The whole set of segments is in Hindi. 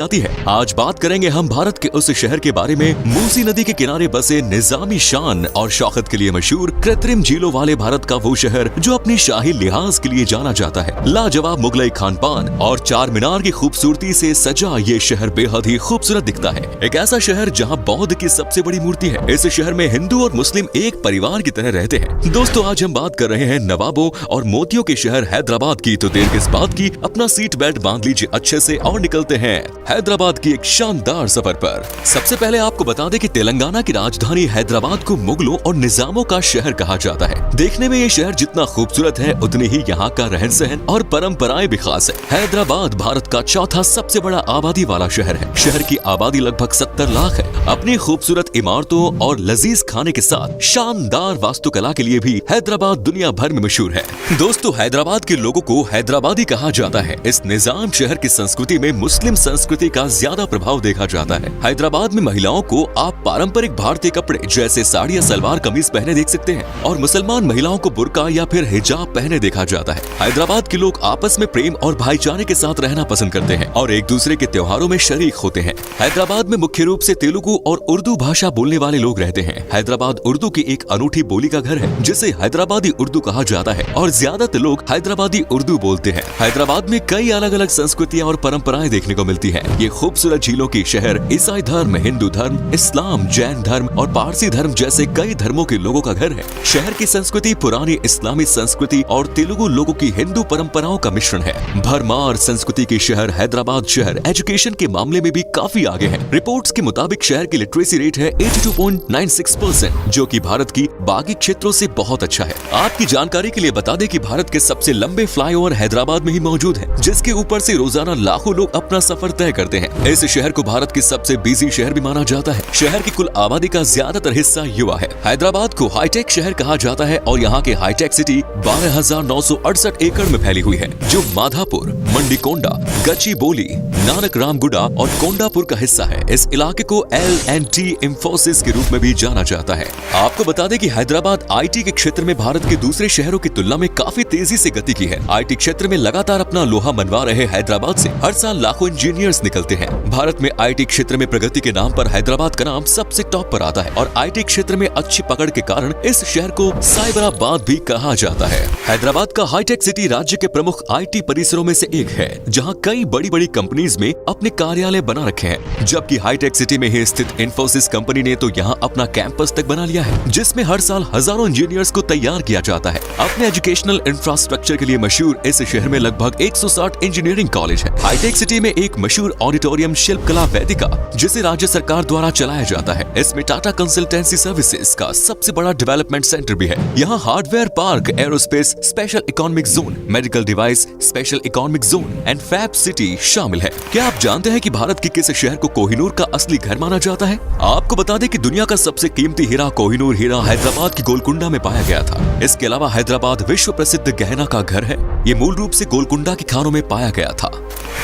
आती है। आज बात करेंगे हम भारत के उस शहर के बारे में मूसी नदी के किनारे बसे निजामी शान और शौकत के लिए मशहूर कृत्रिम झीलों वाले भारत का वो शहर जो अपनी शाही लिहाज के लिए जाना जाता है। लाजवाब मुगलई खान पान और चार मीनार की खूबसूरती से सजा ये शहर बेहद ही खूबसूरत दिखता है। एक ऐसा शहर जहाँ बौद्ध की सबसे बड़ी मूर्ति है। इस शहर में हिंदू और मुस्लिम एक परिवार की तरह रहते हैं। दोस्तों, आज हम बात कर रहे हैं नवाबों और मोतियों के शहर हैदराबाद की। तो देर किस बात की, अपना सीट बेल्ट बांध लीजिए अच्छे से और निकलते हैं हैदराबाद की एक शानदार सफर पर। सबसे पहले आपको बता दें कि तेलंगाना की राजधानी हैदराबाद को मुगलों और निजामों का शहर कहा जाता है। देखने में ये शहर जितना खूबसूरत है उतनी ही यहाँ का रहन सहन और परंपराएं भी खास है। हैदराबाद भारत का चौथा सबसे बड़ा आबादी वाला शहर है। शहर की आबादी लगभग 70 लाख है। अपनी खूबसूरत इमारतों और लजीज खाने के साथ शानदार वास्तुकला के लिए भी हैदराबाद दुनिया भर में मशहूर है। दोस्तों, हैदराबाद के लोगों को हैदराबादी कहा जाता है। इस निजाम शहर की संस्कृति में मुस्लिम संस्कृति का ज्यादा प्रभाव देखा जाता है। हैदराबाद में महिलाओं को आप पारंपरिक भारतीय कपड़े जैसे साड़ी या सलवार कमीज पहने देख सकते हैं और मुसलमान महिलाओं को बुर्का या फिर हिजाब पहने देखा जाता है। हैदराबाद के लोग आपस में प्रेम और भाईचारे के साथ रहना पसंद करते हैं और एक दूसरे के त्योहारों में शरीक होते हैं। हैदराबाद में मुख्य रूप से तेलुगु और उर्दू भाषा बोलने वाले लोग रहते हैं। हैदराबाद उर्दू की एक अनूठी बोली का घर है जिसे हैदराबादी उर्दू कहा जाता है और ज्यादातर लोग हैदराबादी उर्दू बोलते हैं। हैदराबाद में कई अलग अलग संस्कृतियां और परंपराएं देखने को मिलती है। ये खूबसूरत झीलों की शहर ईसाई धर्म, हिंदू धर्म, इस्लाम, जैन धर्म और पारसी धर्म जैसे कई धर्मों के लोगों का घर है। शहर की संस्कृति पुरानी इस्लामी संस्कृति और तेलुगु लोगों की हिंदू परंपराओं का मिश्रण है। भरमार संस्कृति के शहर हैदराबाद शहर एजुकेशन के मामले में भी काफी आगे है। रिपोर्ट्स के मुताबिक शहर की लिटरेसी रेट है 82.96%, जो कि भारत की बाकी क्षेत्रों से बहुत अच्छा है। आपकी जानकारी के लिए बता दें कि भारत के सबसे लंबे फ्लाईओवर हैदराबाद में ही मौजूद है, जिसके ऊपर से रोजाना लाखों लोग अपना सफर तय करते हैं। इस शहर को भारत के सबसे बिजी शहर भी माना जाता है। शहर की कुल आबादी का ज्यादातर हिस्सा युवा है। हैदराबाद को हाईटेक शहर कहा जाता है और यहाँ के हाईटेक सिटी 12,968 एकड़ में फैली हुई है, जो माधापुर, मंडीकोंडा, गच्चीबोली, नानक रामगुडा और कोंडापुर का हिस्सा है। इस इलाके को L&T इंफोसिस के रूप में भी जाना जाता है। आपको बता दें कि हैदराबाद IT के क्षेत्र में भारत के दूसरे शहरों की तुलना में काफी तेजी से गति की है। IT क्षेत्र में लगातार अपना लोहा मनवा रहे हैदराबाद से हर साल लाखों इंजीनियर्स निकलते हैं। भारत में IT क्षेत्र में प्रगति के नाम पर हैदराबाद का नाम सबसे टॉप पर आता है और IT क्षेत्र में अच्छी पकड़ के कारण इस शहर को साइबराबाद भी कहा जाता है। हैदराबाद का हाईटेक सिटी राज्य के प्रमुख IT परिसरों में से एक है, जहां कई बड़ी बड़ी कंपनीज में अपने कार्यालय बना रखे हैं। जबकि हाईटेक सिटी में ही स्थित इंफोसिस कंपनी ने तो यहां अपना कैंपस तक बना लिया है, जिसमें हर साल हजारों इंजीनियर्स को तैयार किया जाता है। अपने एजुकेशनल इंफ्रास्ट्रक्चर के लिए मशहूर इस शहर में लगभग 160 इंजीनियरिंग कॉलेज है। हाईटेक सिटी में एक मशहूर ऑडिटोरियम शिल्पकला वेदिका, जिसे राज्य सरकार द्वारा चलाया जाता है। इसमें टाटा कंसल्टेंसी सर्विसेज का सबसे बड़ा डेवलपमेंट सेंटर भी है। यहाँ hardware park, aerospace special economic zone, medical device special economic zone and fab city शामिल है। क्या आप जानते हैं कि भारत के किस शहर को कोहिनूर का असली घर माना जाता है? आपको बता दें कि दुनिया का सबसे कीमती हीरा कोहिनूर हीरा हैदराबाद की गोलकुंडा में पाया गया था। इसके अलावा हैदराबाद विश्व प्रसिद्ध गहना का घर है। ये मूल रूप से गोलकुंडा की खानों में पाया गया था।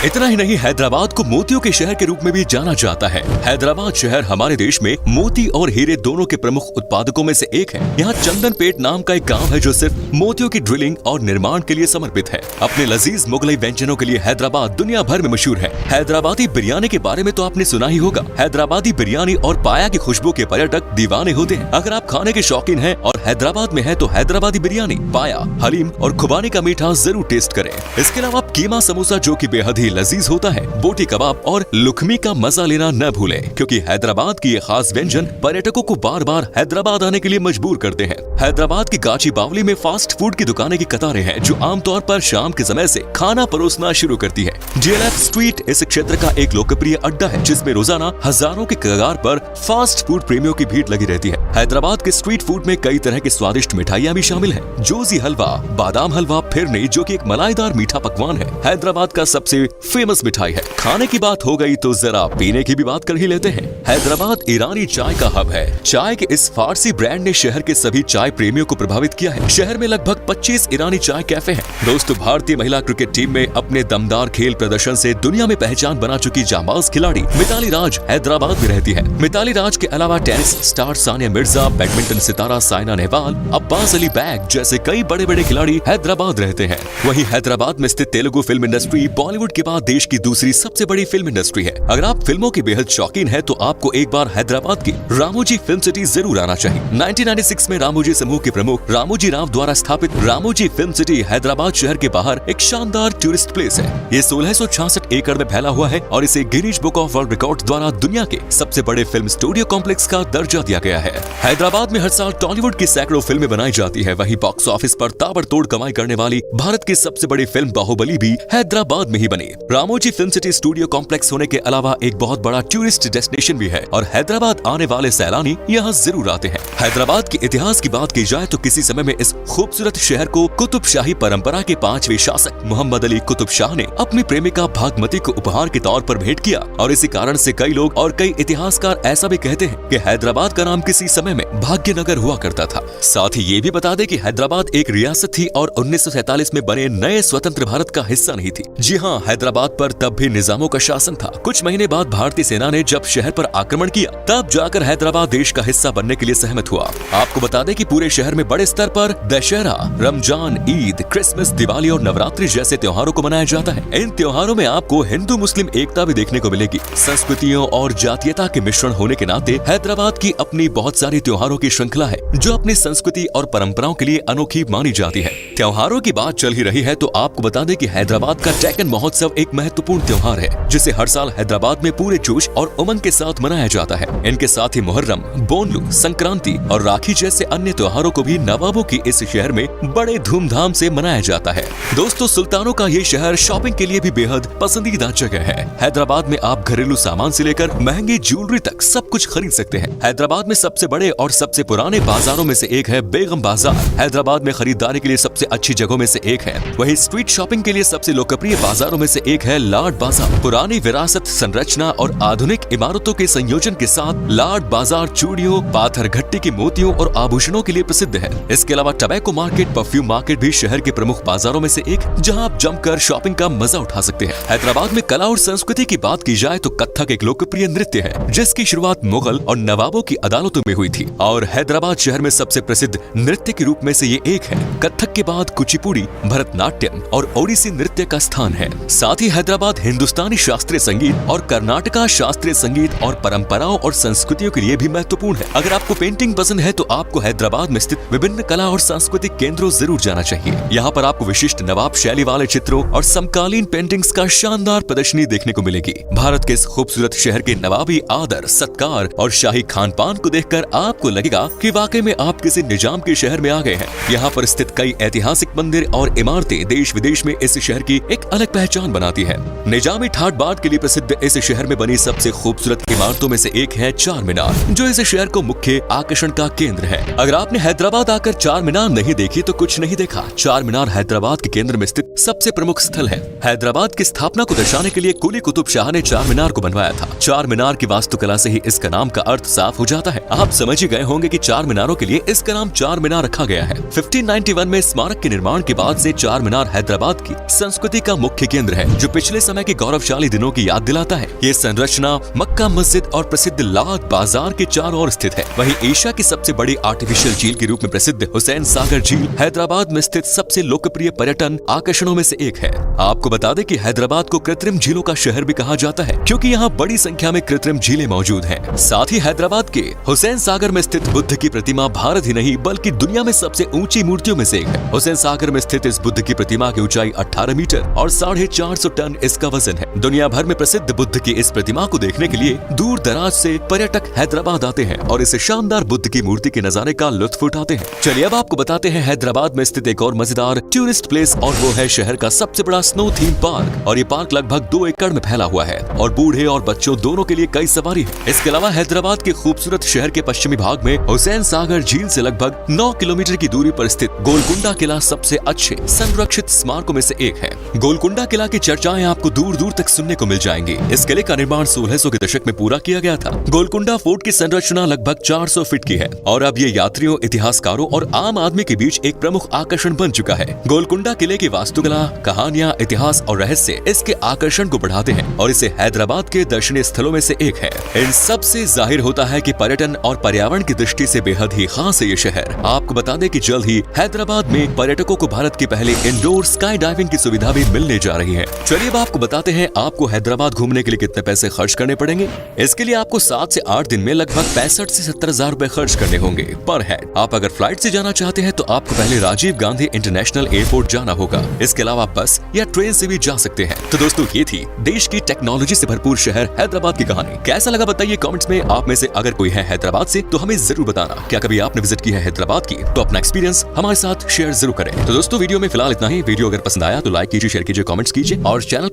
इतना ही नहीं, हैदराबाद को मोतियों के शहर के रूप में भी जाना जाता है। हैदराबाद शहर हमारे देश में मोती और हीरे दोनों के प्रमुख उत्पादकों में से एक है। यहाँ चंदनपेट नाम का एक गांव है जो सिर्फ मोतियों की ड्रिलिंग और निर्माण के लिए समर्पित है। अपने लजीज मुगलई व्यंजनों के लिए हैदराबाद दुनिया भर में मशहूर है। हैदराबादी बिरयानी के बारे में तो आपने सुना ही होगा। हैदराबादी बिरयानी और पाया की खुशबू के पर्यटक दीवाने होते हैं। अगर आप खाने के शौकीन हैं और हैदराबाद में हैं तो हैदराबादी बिरयानी, पाया, हलीम और खुबानी का मीठा जरूर टेस्ट करें। इसके अलावा आप कीमा समोसा, जो कि बेहद ही लजीज होता है, बोटी कबाब और लुखमी का मजा लेना न भूलें, क्योंकि हैदराबाद की ये खास व्यंजन पर्यटकों को बार बार हैदराबाद आने के लिए मजबूर करते हैं। हैदराबाद की गाची बावली में फास्ट फूड की दुकानें की कतारें हैं, जो आमतौर पर शाम के समय से खाना परोसना शुरू करती है। DLF स्ट्रीट इस क्षेत्र का एक लोकप्रिय अड्डा है, जिसमें रोजाना हजारों के कगार पर फास्ट फूड प्रेमियों की भीड़ लगी रहती है। हैदराबाद के स्ट्रीट फूड में कई तरह की स्वादिष्ट मिठाइयाँ भी शामिल हैं। जोजी हलवा, बादाम हलवा, फिरनी, जो कि एक मलाईदार मीठा पकवान है, हैदराबाद का सबसे फेमस मिठाई है। खाने की बात हो गई तो जरा पीने की भी बात कर ही लेते हैं। हैदराबाद ईरानी चाय का हब है। चाय के इस फारसी ब्रांड ने शहर के सभी चाय प्रेमियों को प्रभावित किया है। शहर में लगभग 25 ईरानी चाय कैफे हैं। दोस्तों, भारतीय महिला क्रिकेट टीम में अपने दमदार खेल प्रदर्शन से दुनिया में पहचान बना चुकी जांबाज खिलाड़ी मिताली राज हैदराबाद में रहती है। मिताली राज के अलावा tennis star Sania Mirza, badminton सितारा साइना नेहवाल, अब्बास अली बैग जैसे कई बड़े बड़े खिलाड़ी हैदराबाद रहते हैं। वहीं हैदराबाद में स्थित तेलुगु फिल्म इंडस्ट्री बॉलीवुड के बाद देश की दूसरी सबसे बड़ी फिल्म इंडस्ट्री है। अगर आप फिल्मों की बेहद शौकीन है तो आपको एक बार हैदराबाद की रामोजी फिल्म सिटी जरूर आना चाहिए। 1996 में रामोजी समूह के प्रमुख रामोजी राव द्वारा स्थापित रामोजी फिल्म सिटी हैदराबाद शहर के बाहर एक शानदार टूरिस्ट प्लेस है। ये 1666 एकड़ में फैला हुआ है और इसे Guinness book of world record द्वारा दुनिया के सबसे बड़े फिल्म स्टूडियो कॉम्प्लेक्स का दर्जा दिया गया है। हैदराबाद में हर साल टॉलीवुड की सैकड़ों फिल्में बनाई जाती है। वहीं बॉक्स ऑफिस पर ताबड़तोड़ कमाई करने वाली भारत की सबसे बड़ी फिल्म बाहुबली भी हैदराबाद में ही बनी। Ramoji film city studio complex होने के अलावा एक बहुत बड़ा टूरिस्ट डेस्टिनेशन भी है और हैदराबाद आने वाले सैलानी यहाँ जरूर आते हैं। हैदराबाद के इतिहास की बात की जाए तो किसी समय में इस खूबसूरत शहर को कुतुब शाही परंपरा के 5वें शासक मोहम्मद अली कुतुब शाह ने अपनी प्रेमिका भागमती को उपहार के तौर पर भेंट किया और इसी कारण से कई लोग और कई इतिहासकार ऐसा भी कहते हैं कि हैदराबाद का नाम किसी समय में भाग्यनगर हुआ करता था। साथ ही ये भी बता दें कि हैदराबाद एक रियासत थी और 1947 में बने नए स्वतंत्र भारत का हिस्सा नहीं थी। जी हाँ, हैदराबाद पर तब भी निजामों का शासन था। कुछ महीने बाद भारतीय सेना ने जब शहर पर आक्रमण किया तब जाकर हैदराबाद देश का हिस्सा बनने के लिए सहमत हुआ। आपको बता दें कि पूरे शहर में बड़े स्तर पर दशहरा, रमजान, ईद, क्रिसमस, दिवाली और नवरात्रि जैसे त्योहारों को मनाया जाता है। इन त्योहारों में आपको हिंदू मुस्लिम एकता भी देखने को मिलेगी। संस्कृतियों और जातीयता के मिश्रण होने के नाते हैदराबाद की अपनी बहुत सारी त्योहारों की श्रृंखला है जो अपनी संस्कृति और परंपराओं के लिए अनोखी मानी जाती है। त्योहारों की बात चल ही रही है तो आपको बता दें कि हैदराबाद का डेक्कन महोत्सव एक महत्वपूर्ण त्योहार है जिसे हर साल हैदराबाद में पूरे जोश और उमंग के साथ मनाया जाता है। इनके साथ ही मुहर्रम, बोनलू, संक्रांति और राखी जैसे अन्य त्योहारों को भी नवाबों की इस शहर में बड़े धूमधाम से मनाया जाता है। दोस्तों, सुल्तानों का ये शहर शॉपिंग के लिए भी बेहद पसंदीदा जगह है। हैदराबाद में आप घरेलू सामान से लेकर महंगी ज्वेलरी तक सब कुछ खरीद सकते हैं। हैदराबाद में सबसे बड़े और सबसे पुराने बाजारों में से एक है बेगम बाजार। हैदराबाद में खरीदारी के लिए सबसे अच्छी जगहों में से एक है। वहीं स्ट्रीट शॉपिंग के लिए सबसे लोकप्रिय बाजारों में से एक है लाड बाजार। पुरानी विरासत, संरचना और आधुनिक इमारतों के संयोजन के साथ लाड बाजार चूड़ियों, पाथर घट्टी के मोतियों और आभूषणों के लिए प्रसिद्ध है। इसके अलावा टबैको मार्केट, परफ्यूम मार्केट भी शहर के प्रमुख बाजारों में से एक जहां आप जमकर शॉपिंग का मजा उठा सकते हैं। हैदराबाद में कला और संस्कृति की बात की जाए तो कथक एक लोकप्रिय नृत्य है जिसकी शुरुआत मुगल और नवाबों की अदालतों में हुई थी और हैदराबाद शहर में सबसे प्रसिद्ध नृत्य के रूप में से ये एक है। कथक के बाद कुचिपुड़ी, भरतनाट्यम और ओडिसी नृत्य का स्थान है। साथ ही हैदराबाद हिंदुस्तानी शास्त्रीय संगीत और कर्नाटका शास्त्रीय संगीत और परंपराओं और संस्कृतियों के लिए भी महत्वपूर्ण है। अगर आपको पेंटिंग पसंद है तो आपको हैदराबाद में स्थित विभिन्न कला और सांस्कृतिक केंद्रों जरूर जाना चाहिए। यहाँ पर आपको विशिष्ट नवाब शैली वाले चित्रों और समकालीन पेंटिंग्स का शानदार प्रदर्शनी देखने को मिलेगी। भारत के इस खूबसूरत शहर के नवाबी आदर, सत्कार और शाही खान पान को देखकर आपको लगेगा कि वाकई में आप किसी निजाम के शहर में आ गए हैं। यहाँ पर स्थित कई ऐतिहासिक मंदिर और इमारतें देश विदेश में इस शहर की एक अलग पहचान बनाती है। निजामी ठाट बाट के लिए प्रसिद्ध इस शहर में बनी सबसे खूबसूरत इमारतों में से एक है चार मीनार, जो इस शहर को मुख्य आकर्षण का केंद्र है। अगर आपने हैदराबाद आकर चार मीनार नहीं देखी तो कुछ नहीं देखा। चार मीनार हैदराबाद के केंद्र में स्थित सबसे प्रमुख स्थल है। हैदराबाद की स्थापना को दर्शाने के लिए कुली कुतुब शाह ने चार मीनार को बनवाया था। चार मीनार की वास्तुकला से ही इसका नाम का अर्थ साफ हो जाता है। आप समझ ही गए होंगे कि चार मीनारों के लिए इसका नाम चार मीनार रखा गया है। 1591 में स्मारक के निर्माण के बाद से चार मीनार हैदराबाद की संस्कृति का मुख्य केंद्र है, जो पिछले समय के गौरवशाली दिनों की याद दिलाता है। ये संरचना मक्का मस्जिद और प्रसिद्ध लाड बाजार के चारों ओर स्थित है। वहीं एशिया की सबसे बड़ी आर्टिफिशियल झील के रूप में प्रसिद्ध हुसैन सागर झील हैदराबाद में स्थित सबसे लोकप्रिय पर्यटन आकर्षणों में से एक है। आपको बता दें कि हैदराबाद को कृत्रिम झीलों का शहर भी कहा जाता है क्योंकि यहाँ बड़ी संख्या में कृत्रिम झीलें मौजूद हैं। साथ ही हैदराबाद के हुसैन सागर में स्थित बुद्ध की प्रतिमा भारत ही नहीं बल्कि दुनिया में सबसे ऊंची मूर्तियों में से एक है। हुसैन सागर में स्थित इस बुद्ध की प्रतिमा की ऊंचाई 18 मीटर और 450 टन इसका वजन है। दुनिया भर में प्रसिद्ध बुद्ध की इस प्रतिमा को देखने के लिए दूर दराज से पर्यटक हैदराबाद आते हैं और इस शानदार बुद्ध की मूर्ति के नजारे का लुत्फ उठाते हैं। चलिए अब आपको बताते हैं हैदराबाद में स्थित एक और मजेदार टूरिस्ट प्लेस और वो है शहर का सबसे बड़ा स्नो थीम पार्क। और ये पार्क लगभग 2 एकड़ में फैला हुआ है और बूढ़े और बच्चों दोनों के लिए कई सवारी है। इसके अलावा हैदराबाद के खूबसूरत शहर के पश्चिमी भाग में हुसैन सागर झील से लगभग 9 किलोमीटर की दूरी पर स्थित गोलकुंडा किला सबसे अच्छे संरक्षित स्मारकों में से एक है। गोलकुंडा किला की चर्चाएं आपको दूर दूर तक सुनने को मिल जाएंगी। इस किले का निर्माण 1600 के दशक में पूरा किया गया था। गोलकुंडा फोर्ट की संरचना लगभग 400 फीट की है और अब ये यात्रियों, इतिहासकारों और आम आदमी के बीच एक प्रमुख आकर्षण बन चुका है। गोलकुंडा किले की वास्तुकला, कहानियां, इतिहास और रहस्य इसके आकर्षण को बढ़ाते हैं और इसे हैदराबाद के दर्शनीय स्थलों में से एक है। इन सब से जाहिर होता है कि पर्यटन और पर्यावरण की दृष्टि से बेहद ही खास है ये शहर। आपको बता दें कि जल्द ही हैदराबाद में पर्यटकों को भारत के पहले इंडोर स्काई डाइविंग की सुविधा भी मिलने जा रही है। चलिए अब आपको बताते हैं आपको हैदराबाद घूमने के लिए कितने पैसे खर्च करने पड़ेंगे। इसके लिए आपको 7 से 8 दिन में लगभग 65 से 70 हजार रुपए खर्च करने होंगे पर हेड। आप अगर फ्लाइट से जाना चाहते हैं तो आपको पहले राजीव गांधी इंटरनेशनल एयरपोर्ट जाना होगा। इसके अलावा बस या ट्रेन से भी जा सकते हैं। तो दोस्तों ये थी देश की टेक्नोलॉजी से भरपूर शहर हैदराबाद की कहानी। कैसा लगा बताइए कमेंट्स में। आप में से अगर कोई है हैदराबाद से तो हमें जरूर बताना। क्या कभी आपने विजिट की है हैदराबाद की? तो अपना एक्सपीरियंस हमारे साथ शेयर जरूर करें। तो दोस्तों वीडियो में फिलहाल इतना ही। वीडियो अगर पसंद आया तो लाइक कीजिए, शेयर कीजिए, कमेंट्स कीजिए और चैनल